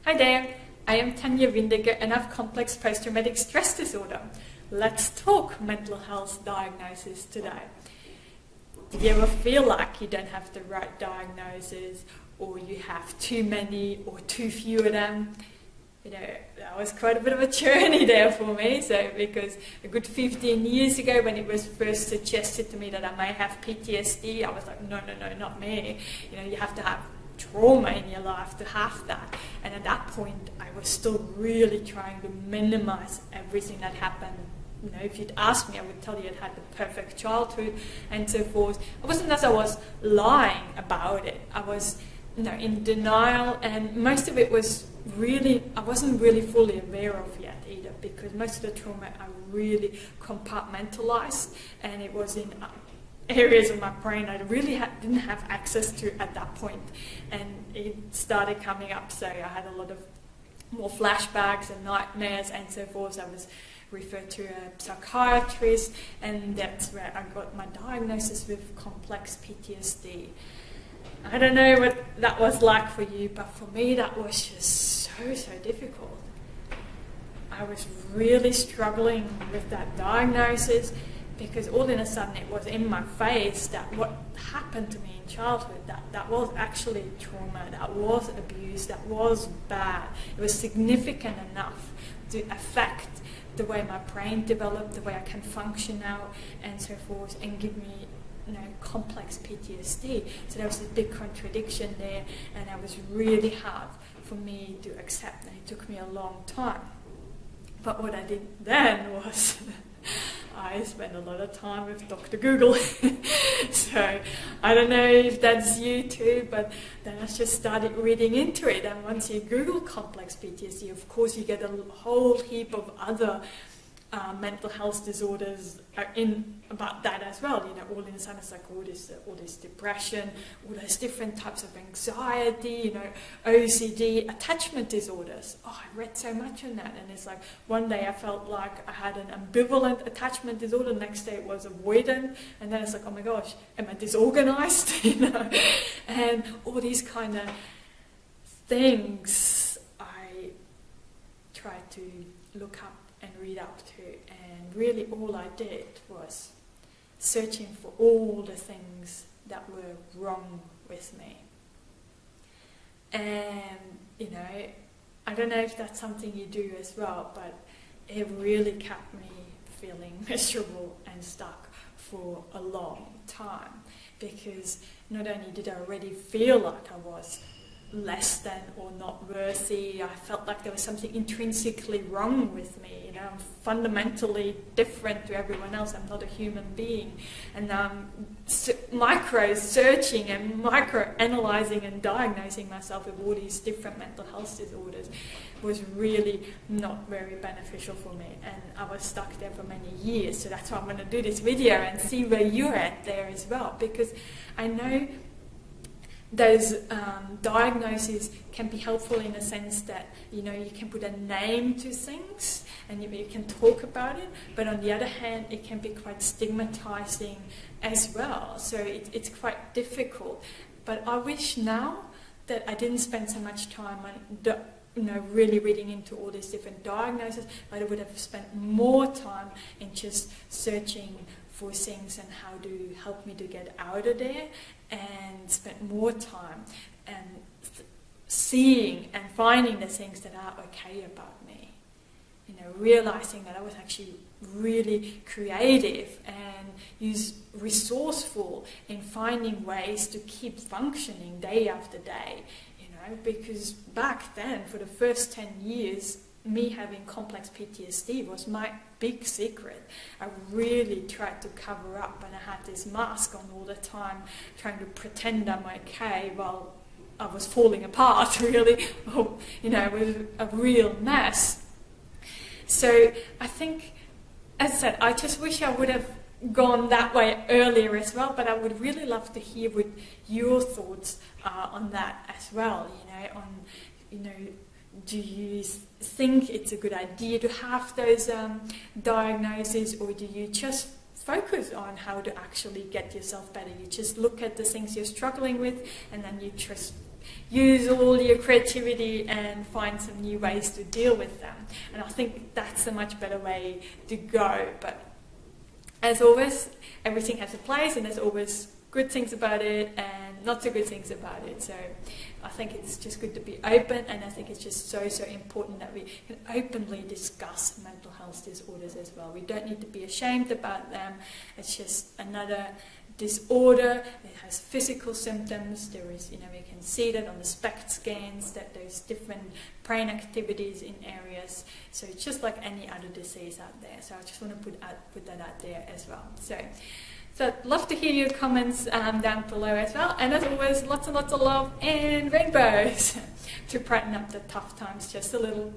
Hi there, I am Tanya Windiger and I have complex post-traumatic stress disorder. Let's talk mental health diagnosis today. Do you ever feel like you don't have the right diagnosis, or you have too many or too few of them? You know, that was quite a bit of a journey there for me. So, because a good 15 years ago, when it was first suggested to me that I may have PTSD, I was like, no, not me. You know, you have to have trauma in your life to have that. And at that point, I was still really trying to minimize everything that happened. You know, if you'd asked me, I would tell you I'd had the perfect childhood and so forth. It wasn't that I was lying about it. I was, in denial, and most of it was really, I wasn't really fully aware of yet either, because most of the trauma I really compartmentalized, and it was in areas of my brain I really didn't have access to at that point, and it started coming up. So I had a lot of more flashbacks and nightmares and so forth. So I was referred to a psychiatrist, and that's where I got my diagnosis with complex PTSD. I don't know what that was like for you, but for me that was just so difficult. I was really struggling with that diagnosis, because all in a sudden it was in my face that what happened to me in childhood, that was actually trauma, that was abuse, that was bad. It was significant enough to affect the way my brain developed, the way I can function now, and so forth, and give me complex PTSD. So there was this big contradiction there, and that was really hard for me to accept, and it took me a long time. But what I did then was I spent a lot of time with Dr. Google. So I don't know if that's you too, but then I just started reading into it. And once you Google complex PTSD, of course you get a whole heap of other mental health disorders in about that as well. All in a sudden it's like all this depression, all those different types of anxiety, OCD, attachment disorders. Oh, I read so much on that, and it's like one day I felt like I had an ambivalent attachment disorder, the next day it was avoidant, and then it's like, oh my gosh, am I disorganized? And all these kind of things I tried to look up and read up to, and really all I did was searching for all the things that were wrong with me. And I don't know if that's something you do as well, but it really kept me feeling miserable and stuck for a long time, because not only did I already feel like I was less than or not worthy, I felt like there was something intrinsically wrong with me. I'm fundamentally different to everyone else. I'm not a human being, and micro searching and micro analyzing and diagnosing myself with all these different mental health disorders was really not very beneficial for me, and I was stuck there for many years. So that's why I'm going to do this video and see where you're at there as well, because I know those diagnoses can be helpful in the sense that you can put a name to things and you can talk about it, but on the other hand it can be quite stigmatizing as well, so it's quite difficult. But I wish now that I didn't spend so much time on really reading into all these different diagnoses, but I would have spent more time in just searching for things and how to help me to get out of there, and spent more time and seeing and finding the things that are okay about me. Realizing that I was actually really creative and resourceful in finding ways to keep functioning day after day. Because back then, for the first 10 years, me having complex PTSD was my big secret. I really tried to cover up, and I had this mask on all the time, trying to pretend I'm okay while I was falling apart, really. It was a real mess. So I think, as I said, I just wish I would have gone that way earlier as well, but I would really love to hear what your thoughts are on that as well. Do you think it's a good idea to have those diagnoses, or do you just focus on how to actually get yourself better? You just look at the things you're struggling with, and then you just use all your creativity and find some new ways to deal with them. And I think that's a much better way to go. But as always, everything has a place, and there's always good things about it and not so good things about it. So I think it's just good to be open, and I think it's just so important that we can openly discuss mental health disorders as well. We don't need to be ashamed about them. It's just another disorder. It has physical symptoms. There is, we can see that on the SPECT scans, that there's different brain activities in areas. So it's just like any other disease out there. So I just want to put that out there as well. So I'd love to hear your comments down below as well. And as always, lots and lots of love and rainbows to brighten up the tough times just a little.